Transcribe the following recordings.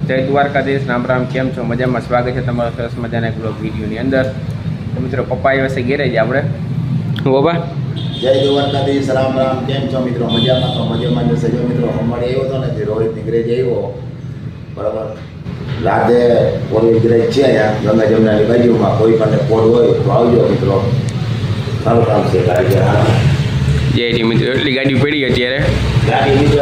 જય દ્વારકાધીશ, રામ રામ. કેમ છો? મજામાં? સ્વાગત છે તમારો સરસ મજાના એક બ્લોગ વિડીયોની અંદર. તો મિત્રો, પપ્પા આવ્યા છે ગેરેજ આપણે. હું બાબા જય દ્વારકાધીશ, રામ રામ. કેમ છો મિત્રો? મજામાં? તો મજામાં જશે. જો મિત્રો, અમારે આવ્યો હતો ને રોહિતની ગેરેજ આવ્યો, બરાબર. રાતે ઓલી ગેરેજ છે અહીંયા ગંગા જમનાની બાજુમાં. કોઈ પણ કોડ હોય તો આવજો મિત્રો, સારું કામ છે. ગાડી જે છે મિત્રો, એટલી ગાડી પડી અત્યારે. ગાડી મિત્રો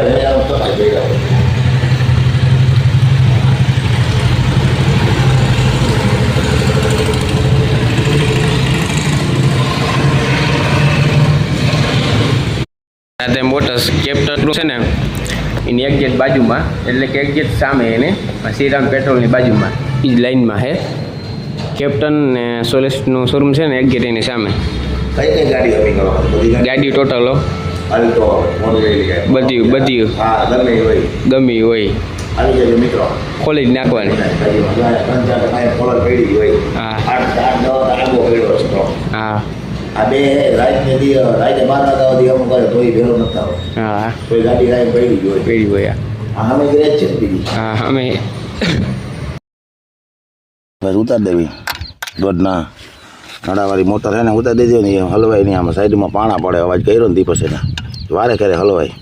રાતે મોટર્સ કેપ્ટન છે ને એની એક્ઝેક્ટ બાજુમાં, એટલે કે એક્ઝેક્ટ સામે એને શ્રીરામ પેટ્રોલની બાજુમાં એ જ લાઇનમાં છે કેપ્ટન ને સોલેસનું શોરૂમ છે ને એક્ઝેક્ટ એની સામે. કઈ કઈ ગાડી હતી કરો? ગાડી ટોટલ અલ્ટો બધી બધી હા, ગમી હોય આવી જજો મિત્રો, ખોલી જ નાખવાની. હા હા આ બે રાતે 12 વાગ્યા સુધી અમુક કરે તોય ભેરો નથી આવતો. હા કોઈ ગાડી રાઈ પડી હોય. આ અમે ગેરેજ છે બીજી. હા અમે બસ ઉતાર દેવી દોડના નાડાવાળી મોટર છે ને ઉતાર દેજો ને, હલવાય નહીં. આમાં સાઈડમાં પાણા પડે, અવાજ કર્યો ને પછી ના વારે કરે હલવાય.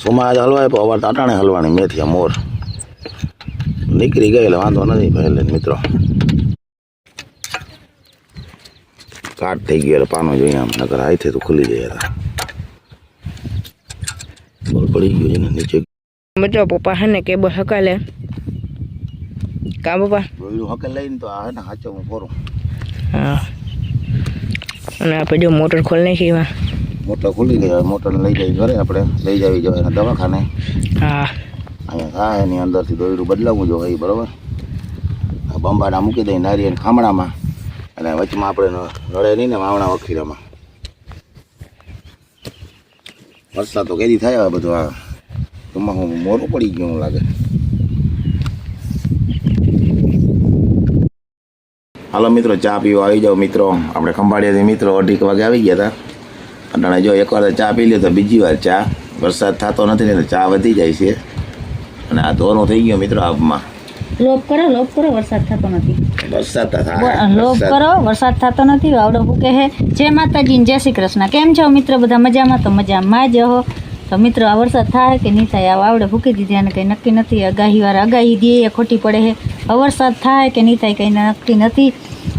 સોમાં આજે હલવાય પણ અવાજ ટાટાણે હલવાની. મેથી મોર નીકળી ગઈ એટલે વાંધો નથી પહેલે મિત્રો. કાટ થઈ ગયો એટલે પાનો જોઈએ આમ, નકર હાથે તો ખુલી જાય હતા. બોલ પડી ગયો છે ને નીચે. બચો પપ્પા હે ને કેબલ હકાલે કા પપ્પા બોલું હકલ લઈને તો આ હે ને હાચો હું ફોરું. હા, અને આપણે જો મોટર ખોલી નાખી. મોટર ખુલી ગઈ, મોટર લઈ જઈ ઘરે, આપણે લઈ જવી જોઈએ દવાખાને. હા, અહીંયા થાય એની અંદરથી દોયડું બદલાવવું જોઈએ, બરાબર. બંબાડા મૂકી દઈ નારિયેળ ખામણામાં, અને વચમાં આપણે નળે નહીં ને માવણા વખીરામાં. વરસાદ તો કેદી થાય હવે બધું. આ એમાં હું મોરું પડી ગયું લાગે. હાલો મિત્રો, ચા પીવા આવી જાઓ મિત્રો. આપણે ખંભાળિયાથી મિત્રો 2:30 વાગે આવી ગયા હતા. અને જો એકવાર ચા પી લે તો બીજી વાર ચા. વરસાદ થતો નથી ને તો ચા વધી જાય છે. અને આ ધોરો થઈ ગયો મિત્રો આપમાં. લોભ કરો, વરસાદ થતો નથી. વરસાદ લોભ કરો, વરસાદ થતો નથી. આવડો ફૂકે હે. જય માતાજી ને જય શ્રી કૃષ્ણ. કેમ છો મિત્રો? બધા મજામાં? તો મજામાં જ હો. તો મિત્રો, આ વરસાદ થાય કે નહીં થાય આ આવડે ફૂકી દીધી, અને કંઈ નક્કી નથી. આગાહી દે એ ખોટી પડે છે. હવે વરસાદ થાય કે નહીં થાય કંઈ નક્કી નથી.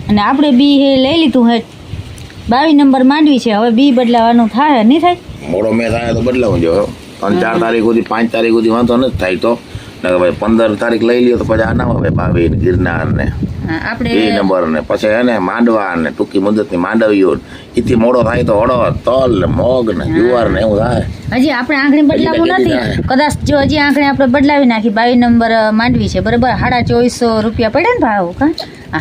અને આપણે બી હે લઈ લીધું હે 22 નંબર માંડવી છે. હવે બી બદલાવાનું થાય નહીં થાય? મોડો મેં થાય તો બદલાવું જો. 3-4 તારીખ સુધી 5 તારીખ સુધી વાંધો નથી થાય તો. ભાઈ 15 તારીખ લઈ લ્યો તો પછી આ ના આવે 22 ગિરનાર ને આપણે 2 નંબર ને પછી એને માંડવા ને ટૂંકી મુદતની માંડવીઓ. એથી મોડો થાય તો અડદ, તલ ને મગ ને જુવાર ને એવું થાય. હજી આપણે આંગળી બદલાવું નથી. કદાચ જો હજી આંગળી આપણે બદલાવી નાખી. 22 નંબર માંડવી છે, બરાબર. 2450 રૂપિયા પડ્યા ને ભાવ. હા,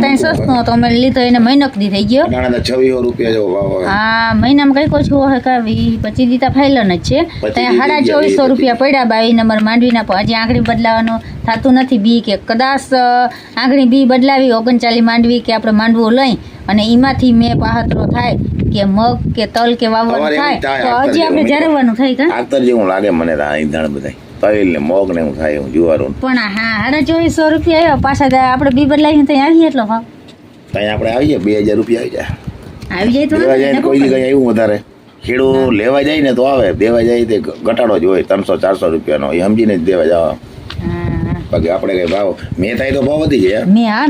ત્યાં સસ્તો હતો. અમે લીધો એને મહિનક દી થઈ ગયો. 2600 રૂપિયા જેવો ભાવ. હા, મહિનામાં કઈ કોછું હોય કાવી 25 દીતા ફાઇલન જ છે. ત્યાં 2450 રૂપિયા પડ્યા 22 નંબર માંડવીના. હજી આંગળી બદલાવાનું થતું નથી. બી કે કદાચ આંગળી બી બદલાવી 39 માંડવી કે આપણે માંડવું લઈ અને એમાંથી મેં પાહતરો થાય કે મગ કે તલ કે વાવવાનું થાય તો હજી આપણે જરવાનું થાય. કા આતર જેવું લાગે મને ઈંધણ બધા તલ ને મગ ને એવું થાય એવું જુવારું. પણ હા, 2400 રૂપિયા આવ્યો. પાછા આપણે બી બદલાવીને ત્યાં આવીએ એટલો ભાવ. ત્યાં આપણે આવીએ 2000 રૂપિયા આવી જાય તો લેવા જાય ને કોઈ કઈ એવું વધારે ખેડૂત લેવા જાય ને તો આવે, દેવા જાય તે ઘટાડો જ હોય 300-400 રૂપિયાનો. એ સમજીને જ દેવા જાવ. બાકી આપણે કઈ ભાવ મેં થાય તો ભાવ વધી જાય.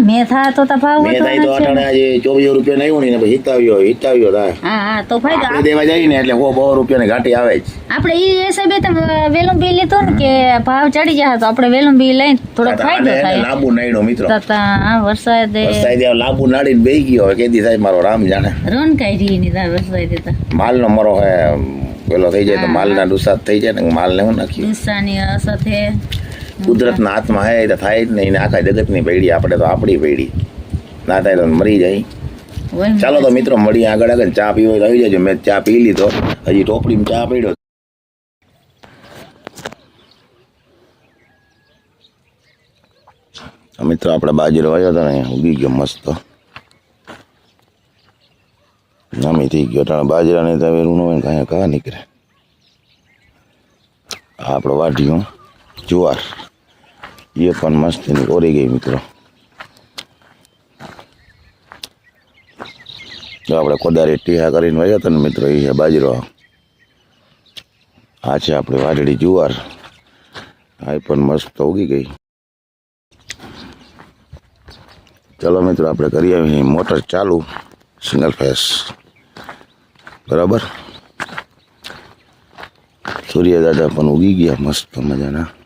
મેં થાય તો ભાવ મેં થાય તો અટાણે આજે 2400 રૂપિયા આવ્યું ને પછી હિતાવ્યો થાય. હા, તો ફાયદો. આપણે દેવા જાય ને એટલે 100 રૂપિયા ની ઘાટી આવે જ. આપણે એ હિસાબે વેલું બી લીધો ને કે ભાવ ચડી જાય તો આપણે વેલું બી લઈને થોડો ફાયદો થાય. લાંબુ નાડ્યો મિત્રો. વરસાદ લાંબુ નાડીને બેહી ગયો. હવે કેદી થાય મારો રામ જાણે. રન કાઢી ની વરસાદ માલ નો મરો હે પેલો થઈ જાય તો માલ ના દુસાદ થઈ જાય ને. માલ ને હું નાખ્યું દુસાની અસર છે. કુદરતના હાથમાં હે તો થાય જ નહીં. આખા જગતની પૈડી, આપણે તો આપણી પૈડી. ના થાય તો મરી જાય. ચાલો તો મિત્રો મળીએ આગળ. ચા પીવો તો આવી જજો. મેં ચા પી લીધો, હજી ટોપડીમાં ચા પીડ્યો. મિત્રો આપણે બાજરો આવ્યો હતો ને ઉગી ગયો મસ્ત. નામી થઈ ગયો. બાજરા ને તવેરું ન હોય કાંઈ કા નીકળે. આપણો વાઢ્યું જુવાર એ પણ મસ્ત એની ઓરી ગઈ મિત્રો. તો આપણે કોદારી ટીહા કરીને વાગ્યા હતા ને મિત્રો, એ છે બાજરો. આ છે આપણે વાદળી જુવાર, આ પણ મસ્ત ઉગી ગઈ. ચલો મિત્રો, આપણે કરી આવીએ મોટર ચાલુ, સિંગલ ફેસ. બરાબર. સૂર્ય દાદા પણ ઉગી ગયા મસ્ત મજાના.